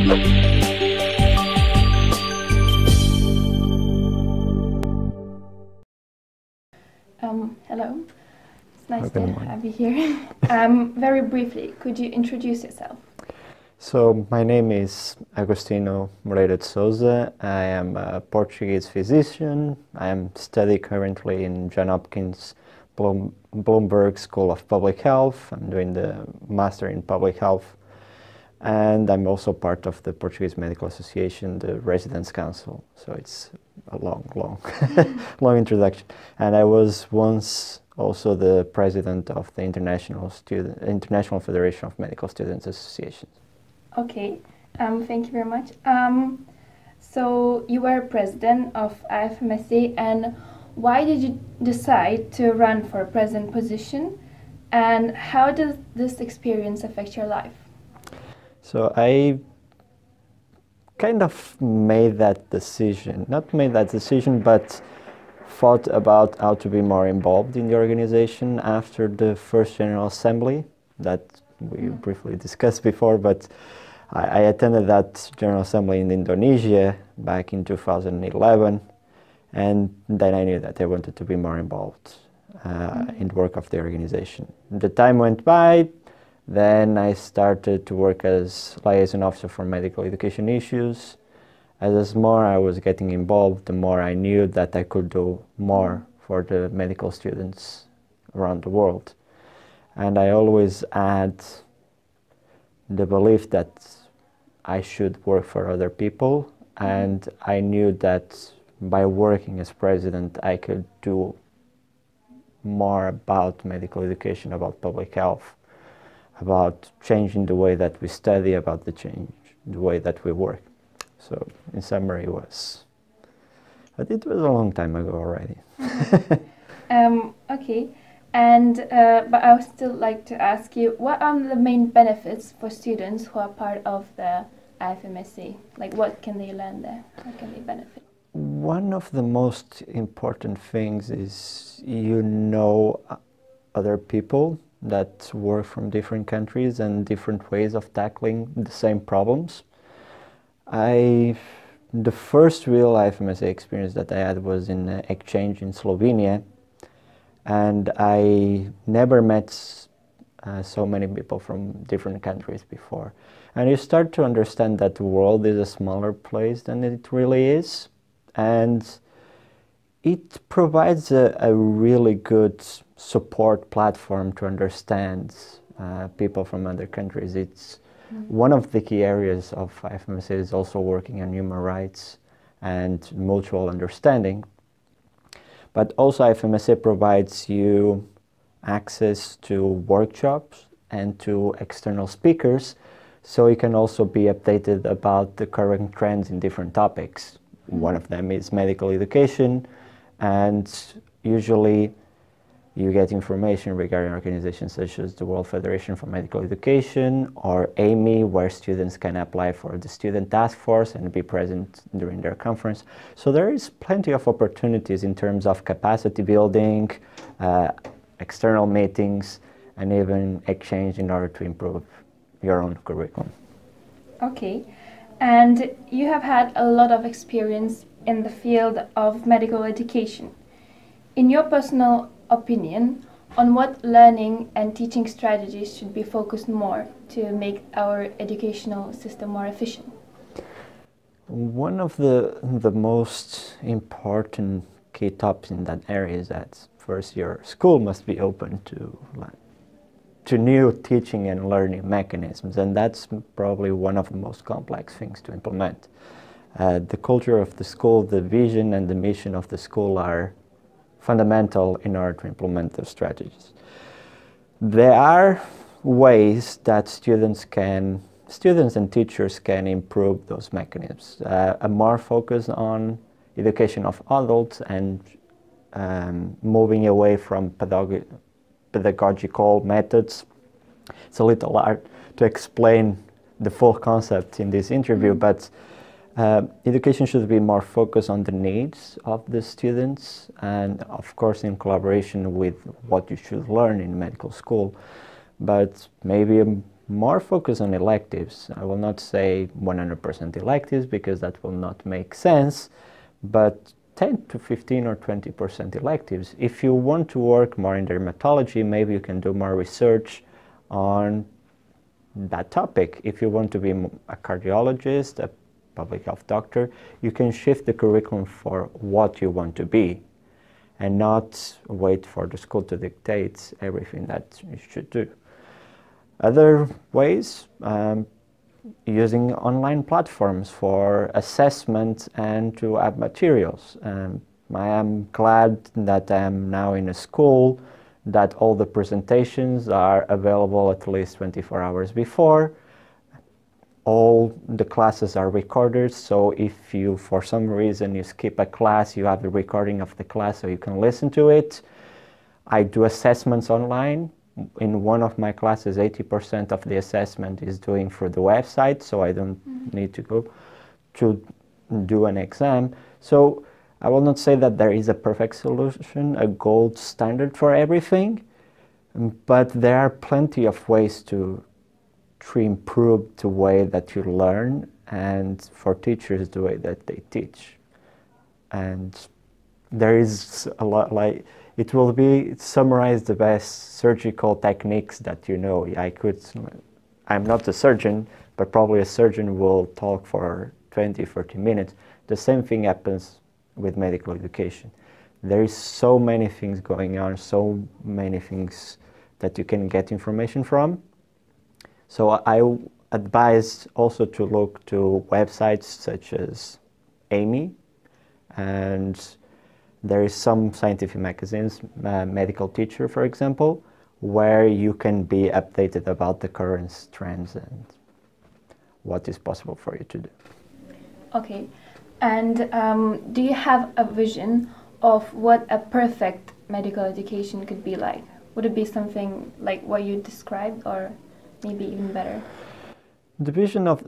Hello, it's nice to have you here. Very briefly, could you introduce yourself? So, my name is Agostinho Moreira de Sousa. I am a Portuguese physician. I am studying currently in Saint Hopkins Bloomberg School of Public Health. I'm doing the Master in Public Health. And I'm also part of the Portuguese Medical Association, the Residents' Council. So it's a long long introduction. And I was once also the president of the International Federation of Medical Students Associations. Okay, thank you very much. So you were president of IFMSA, and why did you decide to run for a president position? And how does this experience affect your life? So I kind of made that decision, not made that decision, but thought about how to be more involved in the organization after the first General Assembly that we briefly discussed before, but I attended that General Assembly in Indonesia back in 2011, and then I knew that I wanted to be more involved in the work of the organization. The time went by. Then I started to work as liaison officer for medical education issues. As more I was getting involved, the more I knew that I could do more for the medical students around the world. And I always had the belief that I should work for other people, and I knew that by working as president I could do more about medical education, about public health, about changing the way that we study, about the way that we work. So in summary it was a long time ago already. Okay, and but I would still like to ask you, what are the main benefits for students who are part of the IFMSA? Like, what can they learn there? How can they benefit? One of the most important things is you know other people that work from different countries and different ways of tackling the same problems. The first real IFMSA experience that I had was in an exchange in Slovenia, and I never met so many people from different countries before. And you start to understand that the world is a smaller place than it really is, and it provides a really good support platform to understand people from other countries. It's one of the key areas of IFMSA is also working on human rights and mutual understanding. But also IFMSA provides you access to workshops and to external speakers, so you can also be updated about the current trends in different topics. One of them is medical education, and usually you get information regarding organizations such as the World Federation for Medical Education or AMI, where students can apply for the Student Task Force and be present during their conference. So there is plenty of opportunities in terms of capacity building, external meetings, and even exchange in order to improve your own curriculum. Okay, and you have had a lot of experience in the field of medical education. In your personal opinion, on what learning and teaching strategies should be focused more to make our educational system more efficient? One of the most important key topics in that area is that first your school must be open to new teaching and learning mechanisms, and that's probably one of the most complex things to implement. The culture of the school, the vision and the mission of the school are fundamental in order to implement those strategies. There are ways that students and teachers can improve those mechanisms. A more focus on education of adults and moving away from pedagogical methods. It's a little hard to explain the full concept in this interview, but education should be more focused on the needs of the students, and of course in collaboration with what you should learn in medical school, but maybe more focus on electives. I will not say 100% electives because that will not make sense, but 10 to 15 or 20% electives. If you want to work more in dermatology, maybe you can do more research on that topic. If you want to be a cardiologist, a public health doctor, you can shift the curriculum for what you want to be and not wait for the school to dictate everything that you should do. Other ways, using online platforms for assessment and to add materials. I am glad that I am now in a school that all the presentations are available at least 24 hours before. All the classes are recorded, so if you, for some reason, you skip a class, you have the recording of the class so you can listen to it. I do assessments online. In one of my classes, 80% of the assessment is doing through the website, so I don't need to go to do an exam. So I will not say that there is a perfect solution, a gold standard for everything, but there are plenty of ways to improve the way that you learn and for teachers the way that they teach. And there is a lot, like, it will be summarize the best surgical techniques that you know. I'm not a surgeon, but probably a surgeon will talk for 20, 30 minutes. The same thing happens with medical education. There is so many things going on, so many things that you can get information from. So I advise also to look to websites such as AMI, and there is some scientific magazines, Medical Teacher, for example, where you can be updated about the current trends and what is possible for you to do. Okay, and do you have a vision of what a perfect medical education could be like? Would it be something like what you described, or maybe even better? The vision of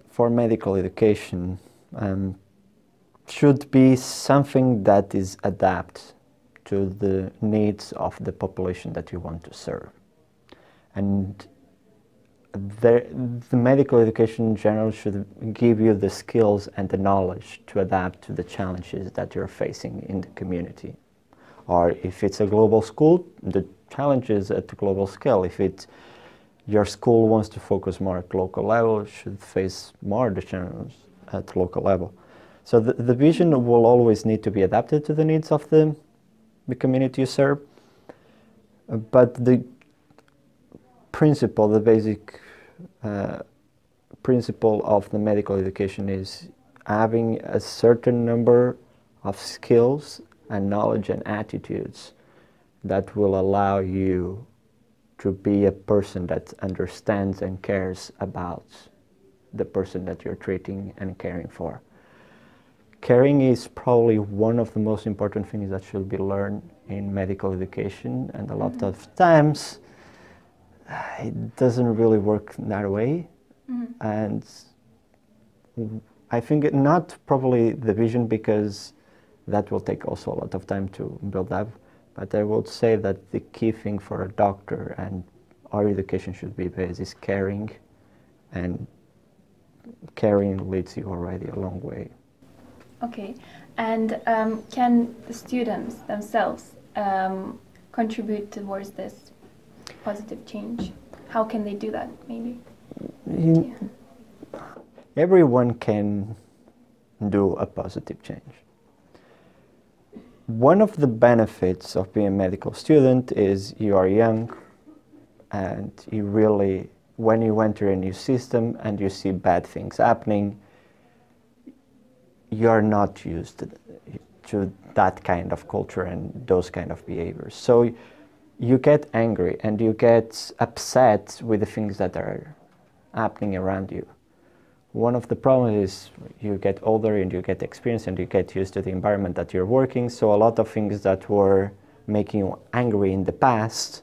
for medical education should be something that is adapted to the needs of the population that you want to serve. And the medical education in general should give you the skills and the knowledge to adapt to the challenges that you're facing in the community. Or if it's a global school, the challenges at the global scale. If your school wants to focus more at local level, it should face more the challenges at local level. So the vision will always need to be adapted to the needs of the community you serve. But the principle, the basic principle of the medical education is having a certain number of skills and knowledge and attitudes that will allow you to be a person that understands and cares about the person that you're treating and caring for. Caring is probably one of the most important things that should be learned in medical education, and a lot of times it doesn't really work that way. And I think not probably the vision, because that will take also a lot of time to build up, but I would say that the key thing for a doctor and our education should be based is caring, and caring leads you already a long way. Okay, and can the students themselves contribute towards this positive change? How can they do that, maybe? Everyone can do a positive change. One of the benefits of being a medical student is you are young, and you really, when you enter a new system and you see bad things happening, you are not used to that kind of culture and those kind of behaviors. So you get angry and you get upset with the things that are happening around you. One of the problems is you get older and you get experience and you get used to the environment that you're working, so a lot of things that were making you angry in the past,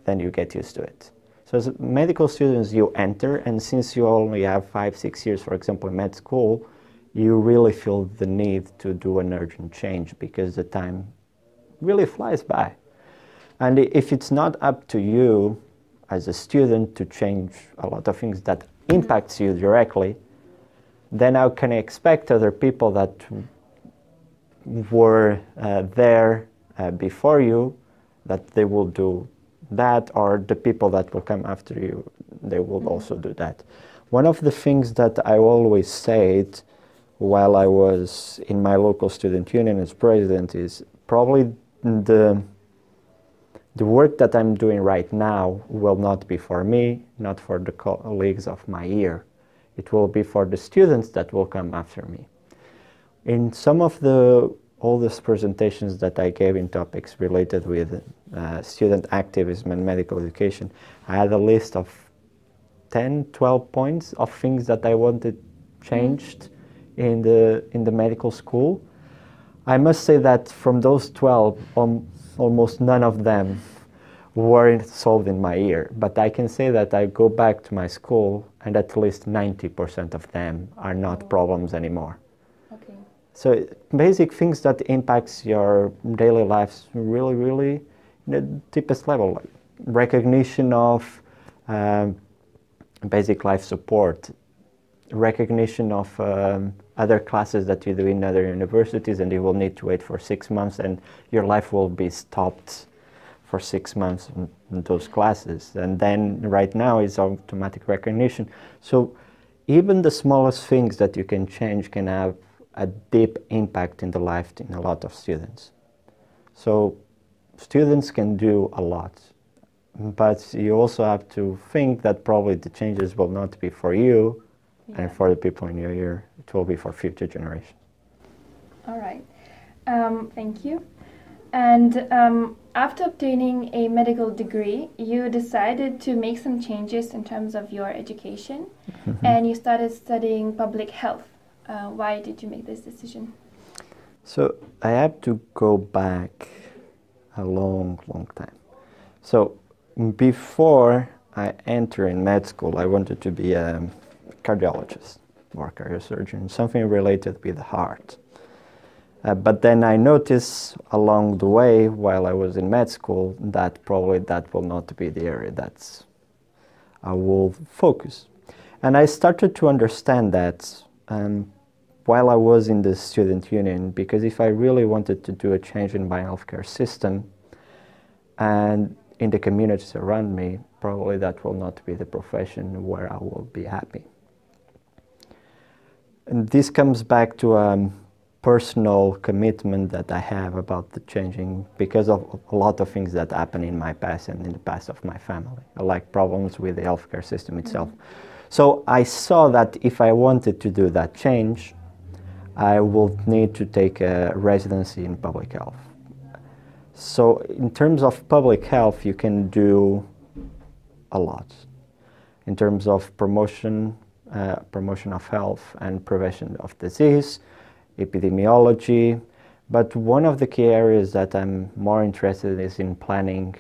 then you get used to it. So as medical students, you enter, and since you only have 5-6 years, for example, in med school, you really feel the need to do an urgent change because the time really flies by. And if it's not up to you as a student to change a lot of things that impacts you directly, then how can I expect other people that were there before you, that they will do that, or the people that will come after you, they will also do that. One of the things that I always said while I was in my local student union as president is probably the work that I'm doing right now will not be for me, not for the colleagues of my year. It will be for the students that will come after me. In some of the oldest presentations that I gave in topics related with student activism and medical education, I had a list of 10, 12 points of things that I wanted changed in the medical school. I must say that from those 12, almost none of them weren't solved in my year. But I can say that I go back to my school and at least 90% of them are not problems anymore. Okay. So basic things that impacts your daily lives really, really in the deepest level. Like recognition of basic life support, recognition of other classes that you do in other universities, and you will need to wait for 6 months and your life will be stopped for 6 months in those classes. And then right now is automatic recognition. So even the smallest things that you can change can have a deep impact in the life in a lot of students. So students can do a lot, but you also have to think that probably the changes will not be for you and for the people in your year. It will be for future generations. All right. Thank you. And after obtaining a medical degree, you decided to make some changes in terms of your education, and you started studying public health. Why did you make this decision? So I have to go back a long, long time. So before I entered in med school, I wanted to be a cardiologist or cardiosurgeon, something related with the heart. But then I noticed along the way, while I was in med school, that probably that will not be the area that I will focus. And I started to understand that while I was in the student union, because if I really wanted to do a change in my healthcare system and in the communities around me, probably that will not be the profession where I will be happy. And this comes back to personal commitment that I have about the changing because of a lot of things that happen in my past and in the past of my family, like problems with the healthcare system itself. So I saw that if I wanted to do that change, I will need to take a residency in public health. So in terms of public health, you can do a lot. In terms of promotion of health and prevention of disease, epidemiology, but one of the key areas that I'm more interested in is in planning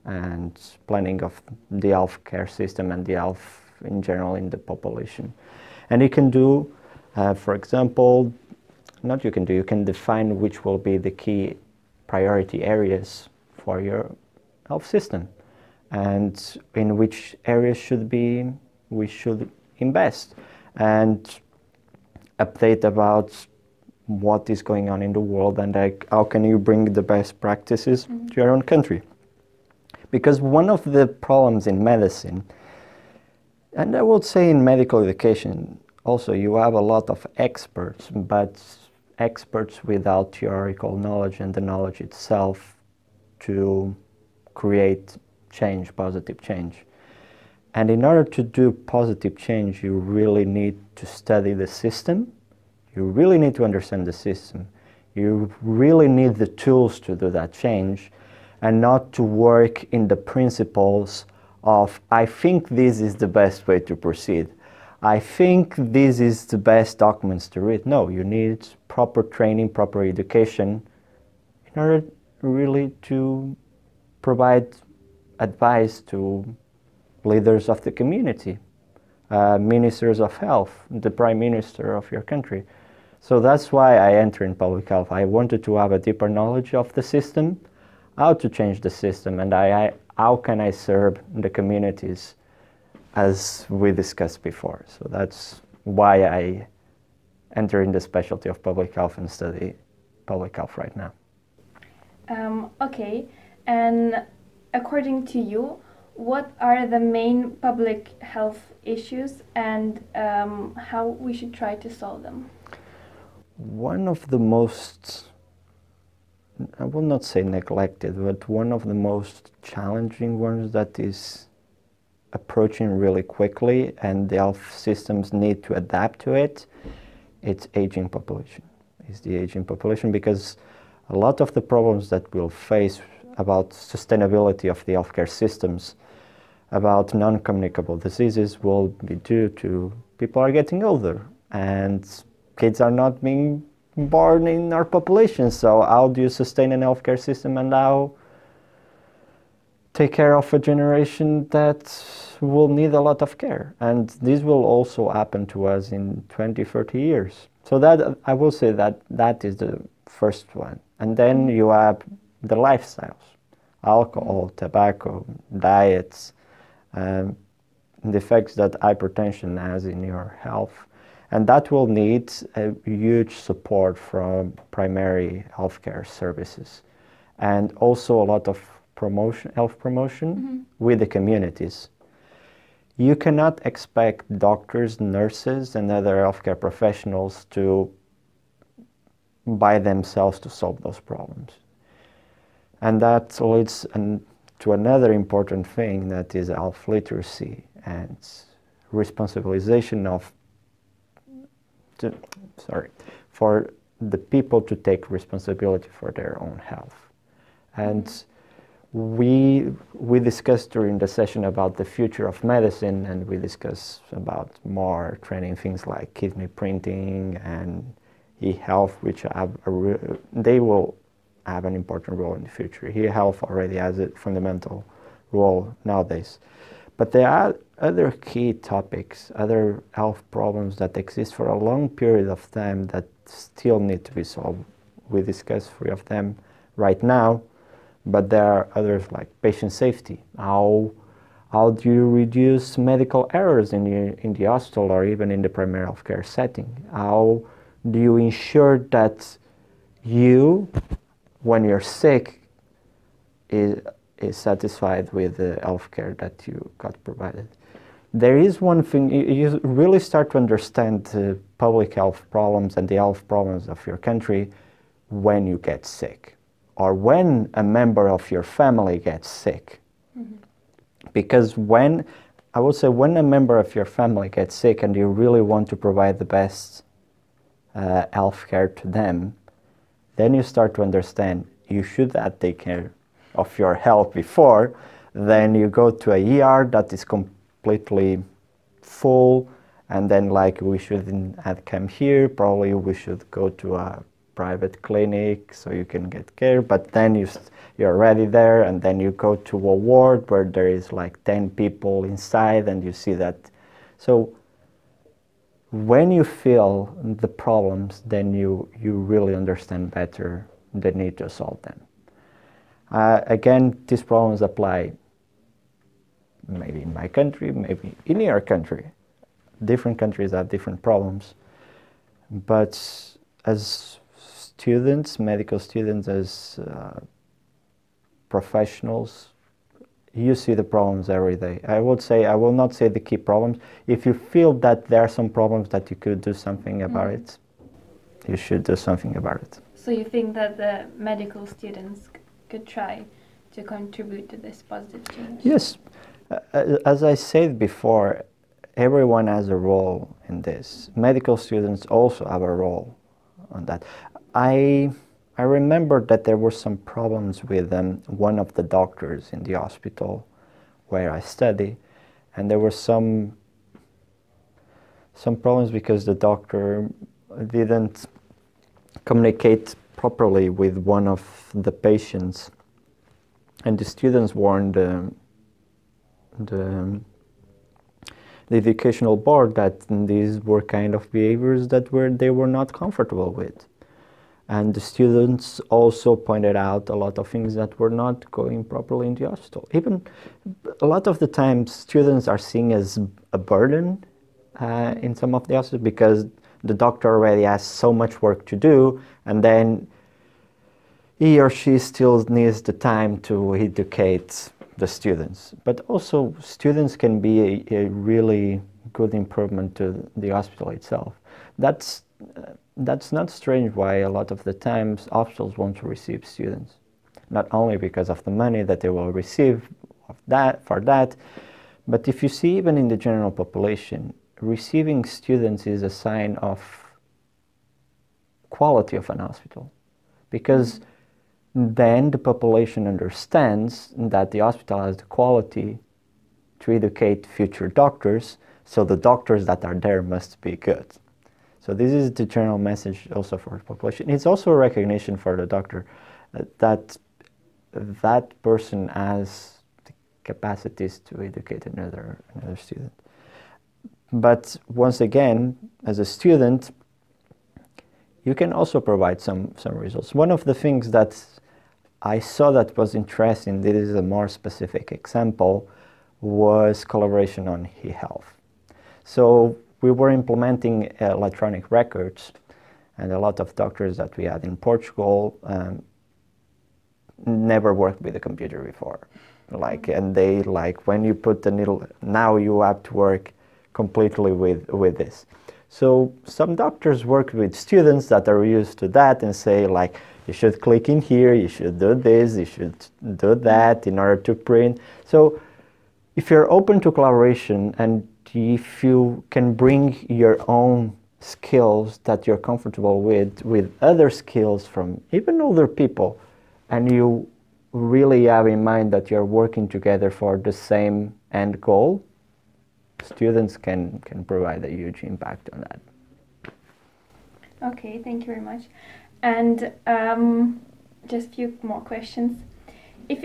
of the healthcare system and the health in general in the population. And you can do, for example, you can define which will be the key priority areas for your health system and in which areas we should invest and update about what is going on in the world and how can you bring the best practices to your own country. Because one of the problems in medicine, and I would say in medical education also, you have a lot of experts, but experts without theoretical knowledge and the knowledge itself to create change, positive change. And in order to do positive change, you really need to study the system. You really need to understand the system. You really need the tools to do that change and not to work in the principles of, I think this is the best way to proceed. I think this is the best documents to read. No, you need proper training, proper education in order really to provide advice to leaders of the community, ministers of health, the prime minister of your country. So that's why I entered in public health. I wanted to have a deeper knowledge of the system, how to change the system, and I how can I serve the communities as we discussed before. So that's why I enter in the specialty of public health and study public health right now. Okay, and according to you, what are the main public health issues and how we should try to solve them? One of the most, I will not say neglected, but one of the most challenging ones that is approaching really quickly and the health systems need to adapt to it, it's aging population. It's the aging population, because a lot of the problems that we'll face about sustainability of the healthcare systems, about non-communicable diseases, will be due to people are getting older and kids are not being born in our population. So how do you sustain an healthcare system and how take care of a generation that will need a lot of care? And this will also happen to us in 20, 30 years. So that, I will say that that is the first one. And then you have the lifestyles, alcohol, tobacco, diets, the effects that hypertension has in your health. And that will need a huge support from primary healthcare services. And also a lot of promotion, health promotion with the communities. You cannot expect doctors, nurses, and other healthcare professionals to by themselves to solve those problems. And that leads to another important thing, that is health literacy and responsibilization of, for the people to take responsibility for their own health. And we discussed during the session about the future of medicine, and we discussed about more training things like kidney printing and e-health, which they will have an important role in the future. E-health already has a fundamental role nowadays. But there are other key topics, other health problems that exist for a long period of time that still need to be solved. We discussed 3 of them right now, but there are others like patient safety. How do you reduce medical errors in the hospital or even in the primary healthcare setting? How do you ensure that you, when you're sick, is satisfied with the healthcare that you got provided? There is one thing, you really start to understand the public health problems and the health problems of your country when you get sick, or when a member of your family gets sick. Because when a member of your family gets sick and you really want to provide the best health care to them, then you start to understand you should take care of your health before. Then you go to a ER that is completely full, and then like we shouldn't have come here, probably we should go to a private clinic so you can get care. But then you're already there, and then you go to a ward where there is like 10 people inside, and you see that. So when you feel the problems, then you really understand better the need to solve them. Again, these problems apply maybe in my country, maybe in your country. Different countries have different problems. But as students, medical students, as professionals, you see the problems every day. I will not say the key problems. If you feel that there are some problems that you could do something about it, you should do something about it. So you think that the medical students could try to contribute to this positive change? Yes. As I said before, everyone has a role in this. Medical students also have a role on that. I remember that there were some problems with one of the doctors in the hospital where I study, and there were some problems because the doctor didn't communicate properly with one of the patients, and the students warned the educational board that these were kind of behaviors that they were not comfortable with. And the students also pointed out a lot of things that were not going properly in the hospital. Even a lot of the times, students are seen as a burden in some of the hospitals because the doctor already has so much work to do, and then he or she still needs the time to educate the students. But also, students can be a really good improvement to the hospital itself. That's not strange why a lot of the times hospitals want to receive students. Not only because of the money that they will receive for that, but if you see even in the general population, receiving students is a sign of quality of an hospital. Because then the population understands that the hospital has the quality to educate future doctors, so the doctors that are there must be good. So this is the general message also for the population. It's also a recognition for the doctor that that person has the capacities to educate another student. But once again, as a student, you can also provide some results. One of the things that I saw that was interesting, this is a more specific example, was collaboration on e-health. So we were implementing electronic records, and a lot of doctors that we had in Portugal never worked with a computer before. And they when you put the needle, now you have to work completely with this. So some doctors work with students that are used to that and say you should click in here, you should do this, you should do that in order to print. So if you're open to collaboration and if you can bring your own skills that you're comfortable with other skills from even older people, and you really have in mind that you're working together for the same end goal, students can provide a huge impact on that. Okay, thank you very much. And just a few more questions. If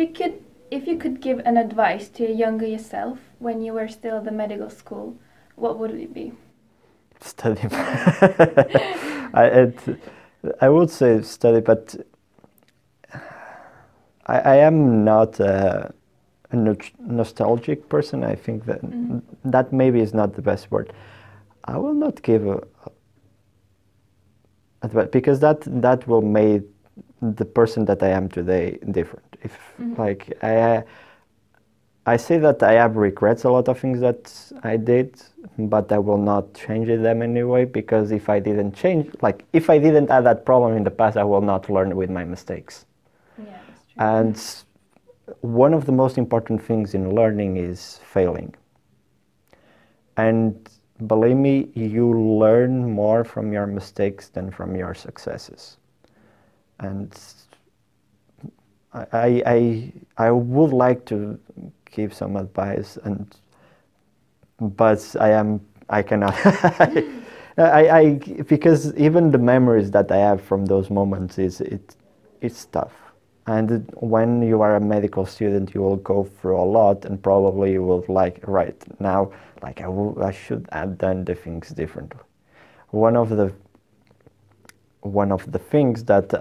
you could give an advice to a younger yourself when you were still at the medical school, what would it be? Study. I would say study, but I am not a nostalgic person. I think that that maybe is not the best word. I will not give advice because that will make the person that I am today different. If I say that I have regrets a lot of things that I did, but I will not change them anyway, because if I didn't change, if I didn't have that problem in the past, I will not learn with my mistakes. Yeah, that's true. And one of the most important things in learning is failing. And believe me, you learn more from your mistakes than from your successes. And I would like to give some advice, but I cannot. Because even the memories that I have from those moments it's tough. And when you are a medical student, you will go through a lot, and probably you will right now, I should have done the things differently. One of the things that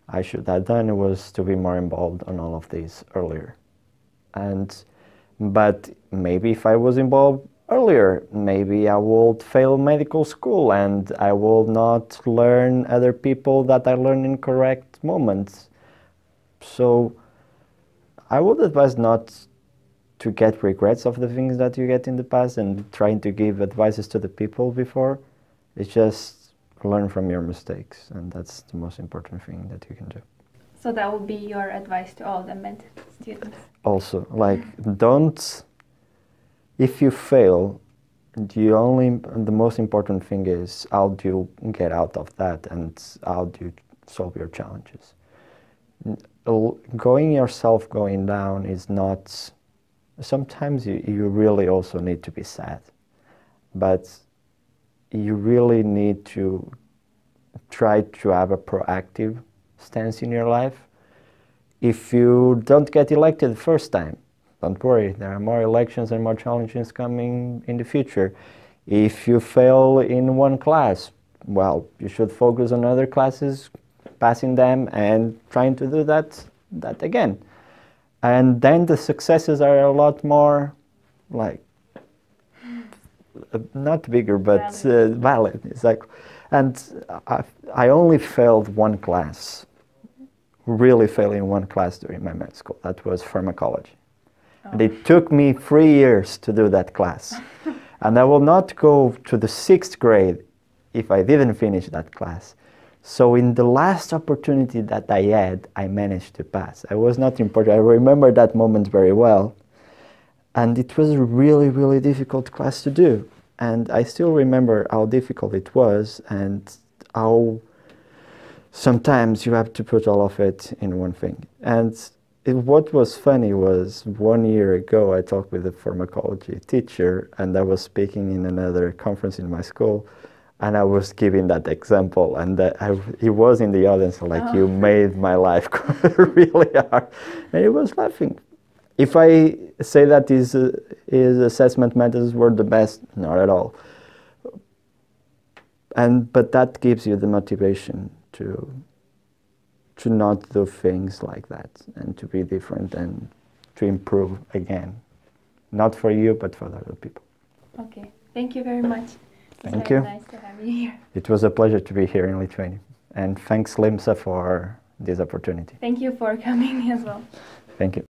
I should have done was to be more involved on all of these earlier. But maybe if I was involved earlier, maybe I would fail medical school and I will not learn other people that I learn in correct moments. So I would advise not to get regrets of the things that you get in the past and trying to give advices to the people before. It's just learn from your mistakes, and that's the most important thing that you can do. So that would be your advice to all the med students? Also, don't, if you fail, the most important thing is how do you get out of that and how do you solve your challenges. Going down is not, sometimes you really also need to be sad, but you really need to try to have a proactive stance in your life. If you don't get elected the first time, don't worry, there are more elections and more challenges coming in the future. If you fail in one class, well, you should focus on other classes, passing them, and trying to do that again. And then the successes are a lot more, like, not bigger, but valid. Exactly. And I only failed one class, really failing one class during my med school. That was pharmacology. Oh. And it took me 3 years to do that class. And I will not go to the 6th grade if I didn't finish that class. So in the last opportunity that I had, I managed to pass. I was not important. I remember that moment very well. And it was a really, really difficult class to do. And I still remember how difficult it was and how sometimes you have to put all of it in one thing. And what was funny was 1 year ago, I talked with a pharmacology teacher, and I was speaking in another conference in my school. And I was giving that example, and he was in the audience, like, oh. You made my life really hard. And he was laughing. If I say that his assessment methods were the best, not at all. But that gives you the motivation to not do things like that, and to be different, and to improve again. Not for you, but for other people. Okay, thank you very much. Thank you. Nice to have you here. It was a pleasure to be here in Lithuania. And thanks LiMSA for this opportunity. Thank you for coming as well. Thank you.